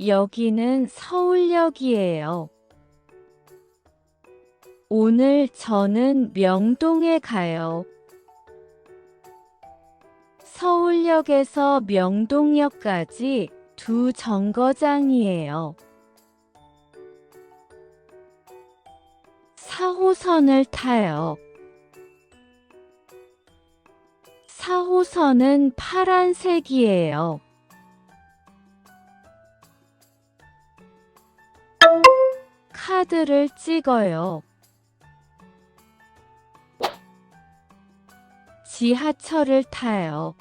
여기는 서울역이에요. 오늘 저는 명동에 가요. 서울역에서 명동역까지 2정거장이에요. 4호선을 타요. 4호선은 파란색이에요. 카드를 찍어요. 지하철을 타요.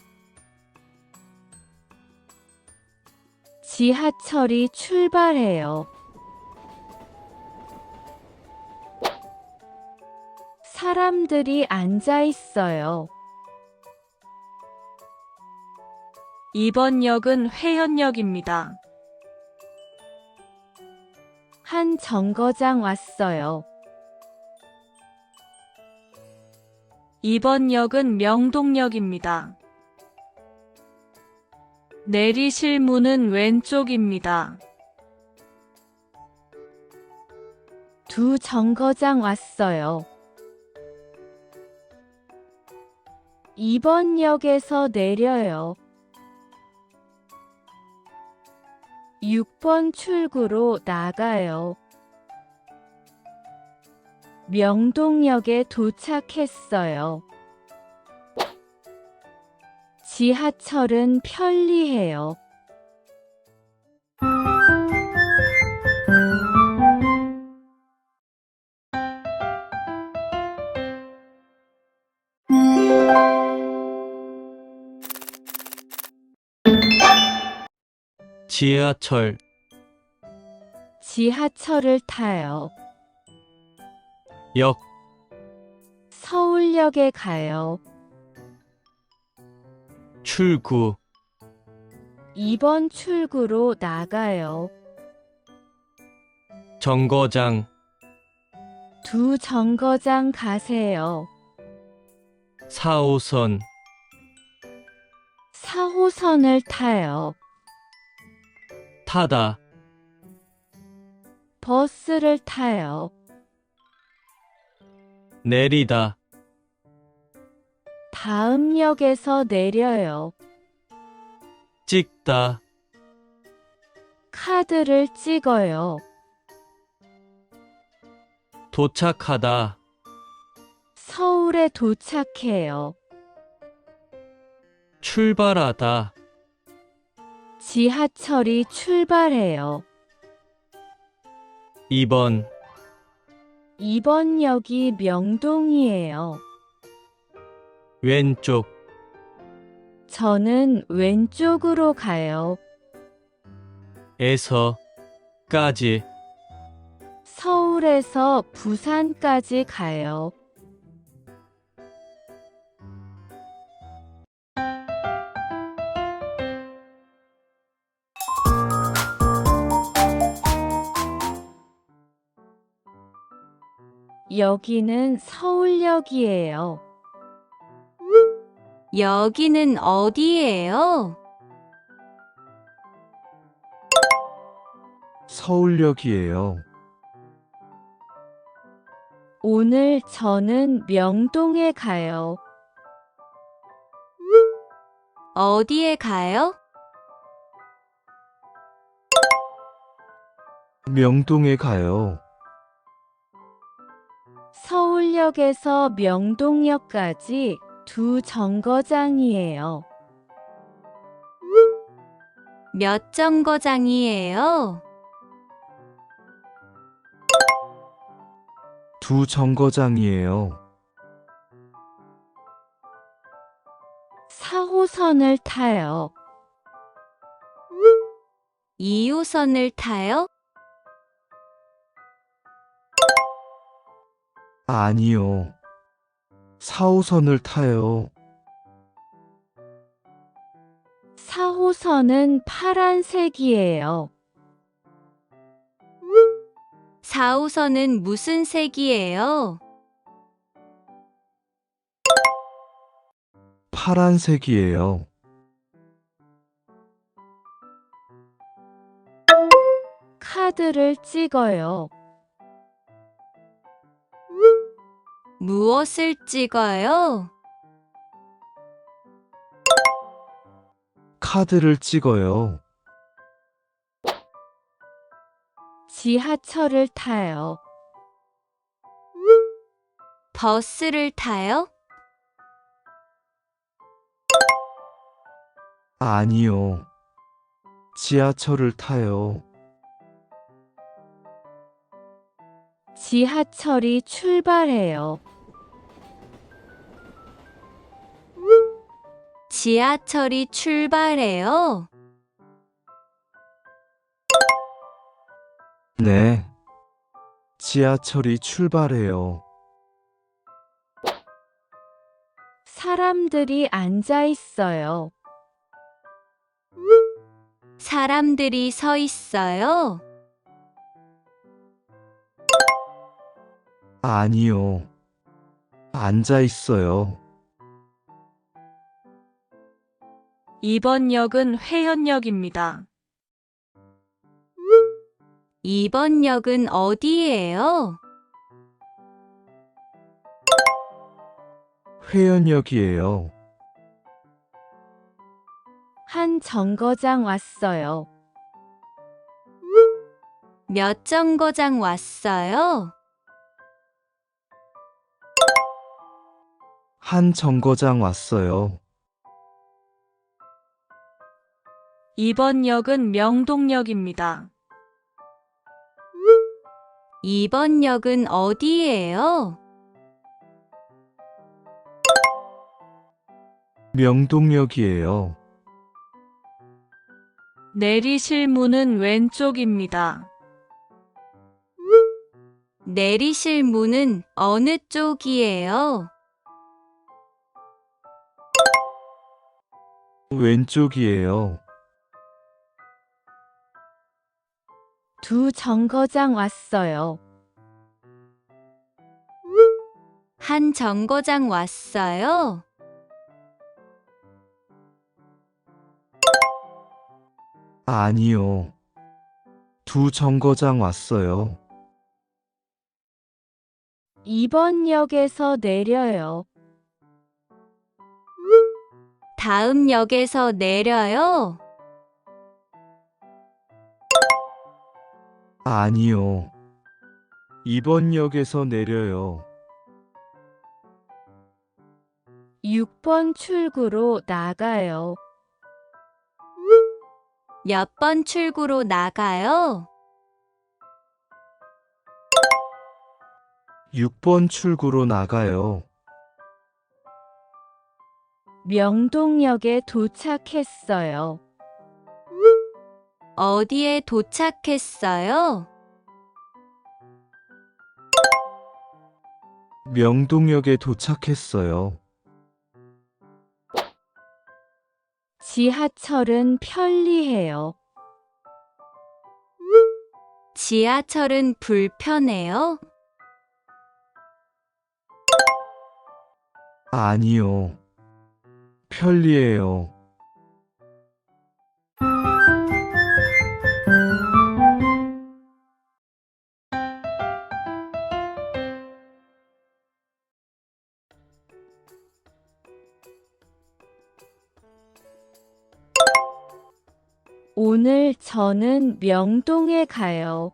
지하철이 출발해요. 사람들이 앉아 있어요. 이번 역은 회현역입니다. 한 정거장 왔어요. 이번 역은 명동역입니다. 내리실 문은 왼쪽입니다. 2정거장 왔어요. 이번 역에서 내려요. 6번 출구로 나가요. 명동역에 도착했어요. 지하철은 편리해요. 지하철, 지하철을 타요. 역, 서울역에 가요. 출구, 2번 출구로 나가요. 정거장, 2정거장 가세요. 4호선, 4호선을 타요. 타다, 버스를 타요. 내리다, 다음 역에서 내려요. 찍다, 카드를 찍어요. 도착하다, 서울에 도착해요. 출발하다, 지하철이 출발해요. 2번, 2번 역이 명동이에요. 왼쪽, 저는 왼쪽으로 가요. 에서, 까지, 서울에서 부산까지 가요. 여기는 서울역이에요. 여기는 어디예요? 서울역이에요. 오늘 저는 명동에 가요. 어디에 가요? 명동에 가요. 서울역에서 명동역까지 2정거장이에요. 몇 정거장이에요? 2정거장이에요. 4호선을 타요. 2호선을 타요? 아니요. 4호선을 타요. 4호선은 파란색이에요. 4호선은 무슨 색이에요? 파란색이에요. 카드를 찍어요. 무엇을 찍어요? 카드를 찍어요. 지하철을 타요. 버스를 타요? 아니요. 지하철을 타요. 지하철이 출발해요. 지하철이 출발해요? 네. 지하철이 출발해요. 사람들이 앉아 있어요. 사람들이 서 있어요? 아니요. 앉아 있어요. 이번 역은 회현역입니다. 이번 역은 어디예요? 회원역이에요. 한 정거장 왔어요. 몇 정거장 왔어요? 한 정거장 왔어요. 이번 역은 명동역입니다. 이번 역은 어디예요? 명동역이에요. 내리실 문은 왼쪽입니다. 내리실 문은 어느 쪽이에요? 왼쪽이에요. 두 정거장 왔어요. 한 정거장 왔어요? 아니요. 두 정거장 왔어요. 이번 역에서 내려요. 다음 역에서 내려요? 아니요. 이번 역에서 내려요. 6번 출구로 나가요. 몇 번 출구로 나가요? 6번 출구로 나가요. 명동역에 도착했어요. 어디에 도착했어요? 명동역에 도착했어요. 지하철은 편리해요. 지하철은 불편해요? 아니요. 편리해요. 오늘 저는 명동에 가요.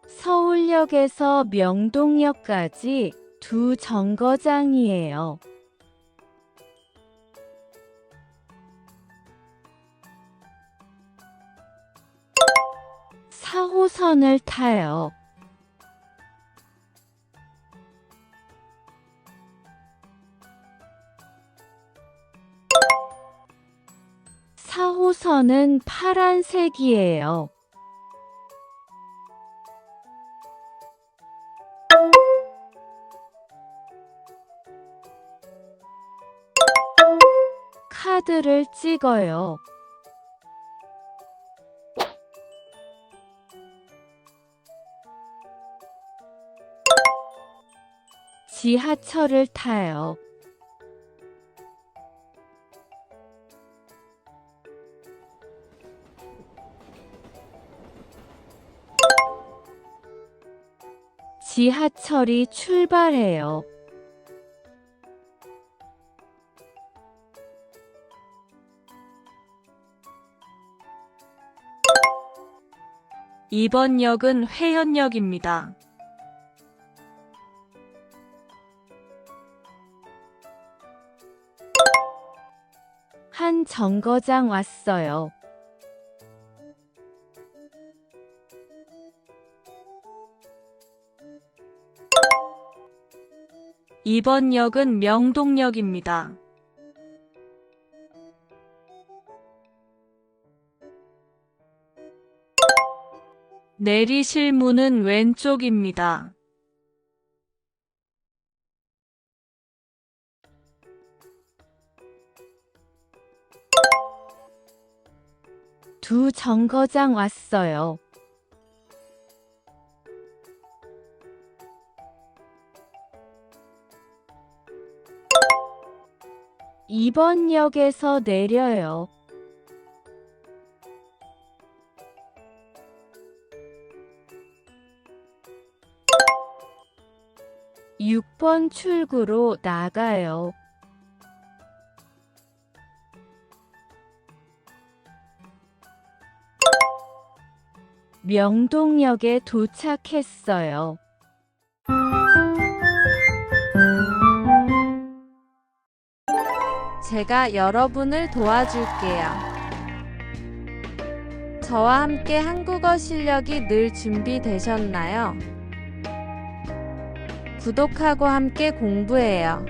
서울역에서 명동역까지 두 정거장이에요. 4호선을 타요. 사호선은 파란색이에요. 카드를 찍어요. 지하철을 타요. 지하철이 출발해요. 이번 역은 회현역입니다. 한 정거장 왔어요. 이번 역은 명동역입니다. 내리실 문은 왼쪽입니다. 두 정거장 왔어요. 이번 역에서 내려요. 육 번 출구로 나가요. 명동역에 도착했어요. 제가 여러분을 도와줄게요. 저와 함께 한국어 실력이 늘 준비되셨나요? 구독하고 함께 공부해요.